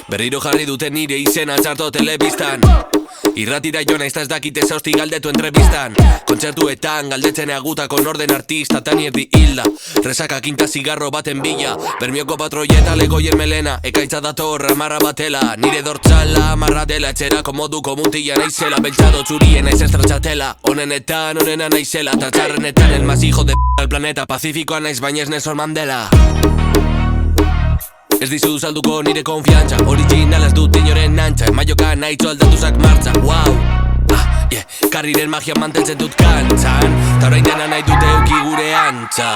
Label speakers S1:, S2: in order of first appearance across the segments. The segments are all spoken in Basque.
S1: Berriro jarri dute nire izena txarto telebistan. Irratira jo naiz ez dakite zausti galdetu entrevistan. Kontzertuetan galdetzen agutako norden artista tanierdi hilda. Resaka kinta zigarro baten bila. Bermioko patroieta legoien melena. Ekaitza dator amarra batela. Nire dortzala amarra dela. Etxerako moduko mutila naizela. Beltzado txurien naiz estratxatela. Honenetan honena naizela. Tatxarrenetan el más hijo de p*** al planeta. Pacifikoa naiz baina ez Nelson Mandela. Ez dizu salduko nire konfiantza. Original ez dut inoren antxa. Emaioka nahitzo aldatuzak martza. Wow, karriren magia mantentzen dut kantzan. Ta orain dena nahi dute euki gure antza.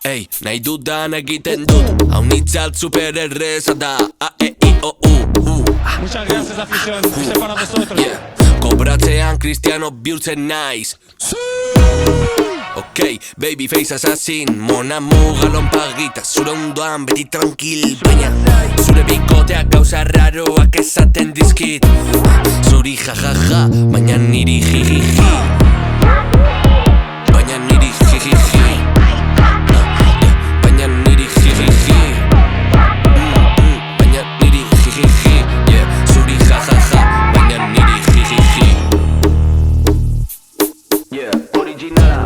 S1: Ei, nahi dudan egiten dut. Hau nitzat super erreza da. A-E-I-O-U.
S2: Muchas gracias afición, fuiste para nosotros.
S1: Kobratzean kristiano bihurtzen naiz. Ok, babyface assassin. Mona mugalon pagita. Zure ondoan beti tranquil. Baina zure bikoteak gauza raroak esaten dizkit. Zuri jajaja, baina niri jijiji. Baina niri jijiji. Baina niri jijiji. Baina niri jijiji. Zuri jajaja, baina niri jijiji. Originala.